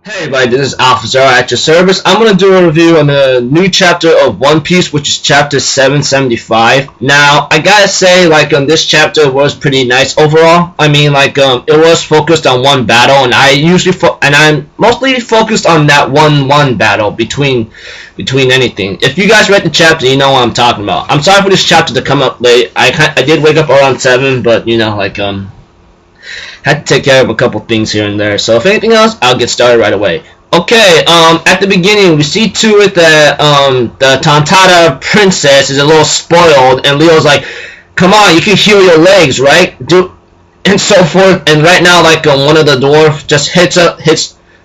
Hey everybody, this is AlphaZero at your service. I'm going to do a review on the new chapter of One Piece, which is chapter 775. Now, I gotta say, this chapter was pretty nice overall. I mean, it was focused on one battle, and I'm mostly focused on that one battle between anything. If you guys read the chapter, you know what I'm talking about. I'm sorry for this chapter to come up late. I did wake up around 7, but, had to take care of a couple things here and there. So if anything else, I'll get started right away. Okay, at the beginning, we see to it that the Tontatta princess is a little spoiled, and Leo's like, come on, you can heal your legs, right? And so forth. And right now, one of the dwarf just hits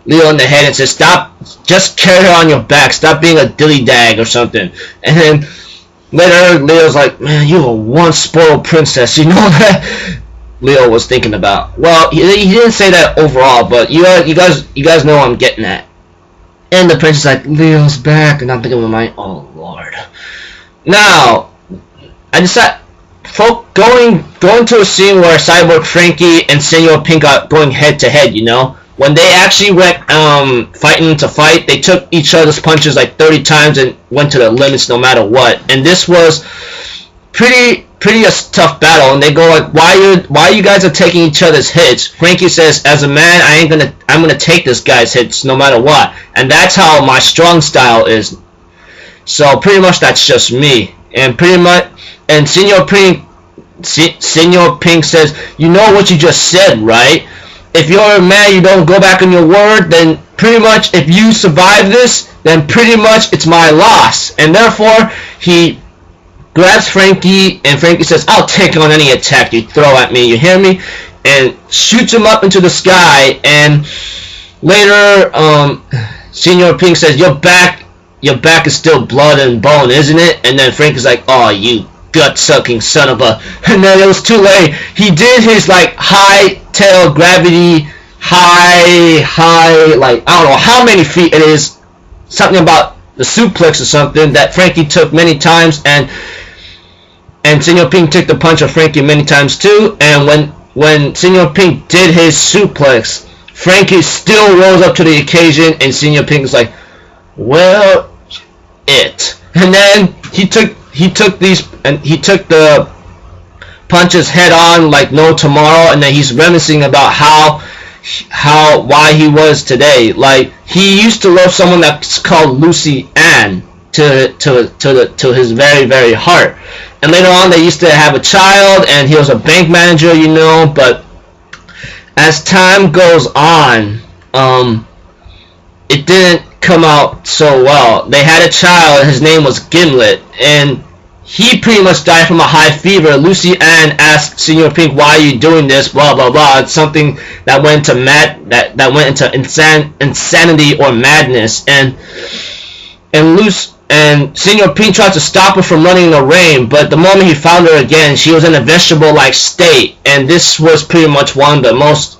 Leo in the head and says, stop, just carry her on your back, stop being a dilly-dag or something. And then later, Leo's like, man, you are one spoiled princess, you know that? Leo was thinking about. Well, he didn't say that overall, but you guys know what I'm getting at. And the prince is like, Leo's back, and I'm thinking in my mind, oh lord. Now, I decided going to a scene where Cyborg Franky and Senor Pink are going head to head. You know, when they actually went fighting to fight, they took each other's punches like 30 times and went to the limits no matter what. And this was pretty a tough battle, and they go like, why you guys are taking each other's hits? Franky says, as a man, I'm gonna take this guy's hits no matter what, and that's how my strong style is. So pretty much that's just me, and Senor Pink says, you know what you just said, right? If you're a man, you don't go back on your word, then pretty much if you survive this, then pretty much it's my loss, and therefore he grabs Franky, and Franky says, I'll take on any attack you throw at me, you hear me? And shoots him up into the sky, and later, Senor Pink says, your back is still blood and bone, isn't it? And then Franky's like, oh, you gut-sucking son of a... And then it was too late. He did his, high tail gravity, high, I don't know how many feet it is, something about the suplex or something that Franky took many times, and Senor Pink took the punch of Franky many times too, and when Senor Pink did his suplex, Franky still rose up to the occasion, and Senor Pink was like, well, and then he took the punches head on like no tomorrow, and then he's reminiscing about why he was today. Like, he used to love someone that's called Lucy Ann to his very, very heart. And later on, they used to have a child, and he was a bank manager, you know. But as time goes on, it didn't come out so well. They had a child, and his name was Gimlet, and he pretty much died from a high fever. Lucy Ann asked Senor Pink, why are you doing this, blah blah blah. It's something that went into insanity or madness, and Senor Pink tried to stop her from running in the rain, but the moment he found her again, she was in a vegetable-like state, and this was pretty much one of the most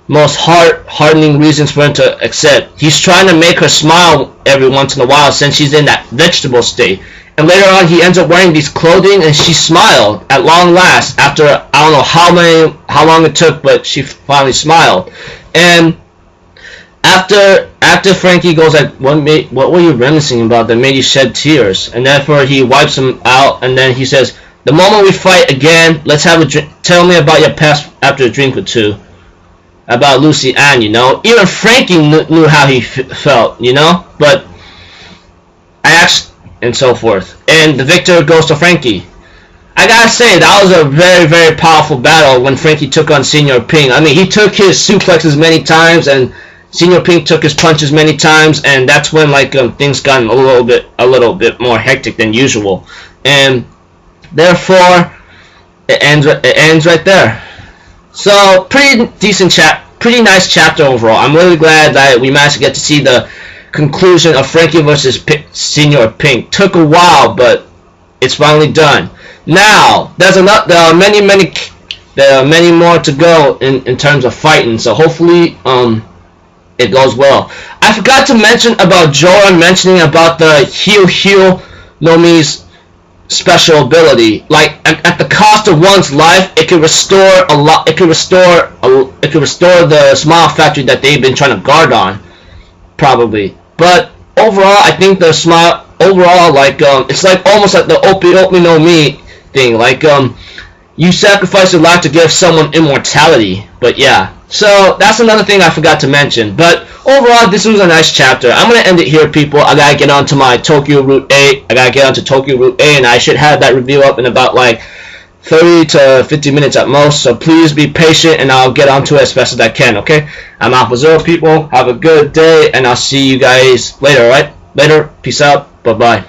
heart-hardening reasons for him to accept. He's trying to make her smile every once in a while since she's in that vegetable state. And later on, he ends up wearing these clothing, and she smiled at long last after, I don't know how long it took, but she finally smiled. And after Franky goes like, what were you reminiscing about that made you shed tears? And therefore he wipes him out, and then he says, the moment we fight again, let's have a drink. Tell me about your past after a drink or two. About Lucy Ann, you know. Even Franky knew how he felt, you know. But and so forth. And the victor goes to Franky. I gotta say, that was a very, very powerful battle when Franky took on Senor Pink. I mean, he took his suplexes many times, and Senor Pink took his punches many times, and that's when things got a little bit more hectic than usual, and therefore it ends right there. So pretty nice chapter overall. I'm really glad that we managed to get to see the conclusion of Franky versus Senor Pink. Took a while, but it's finally done. Now there are many more to go in terms of fighting. So hopefully it goes well. I forgot to mention about Joran mentioning about the Heal no Mi's special ability. Like at the cost of one's life, it can restore a lot. It can restore the smile factory that they've been trying to guard on. probably. But overall, I think the smile overall, like it's like almost like the Opi no Mi thing. Like you sacrifice a lot to give someone immortality. But yeah, so that's another thing I forgot to mention. But overall, this was a nice chapter. I'm gonna end it here, people. I gotta get onto my Tokyo Route 8. I gotta get onto Tokyo Route 8, and I should have that review up in about like 30 to 50 minutes at most. So please be patient, and I'll get onto it as fast as I can. Okay? I'm AlphaZero, people. Have a good day, and I'll see you guys later. Alright? Later. Peace out. Bye bye.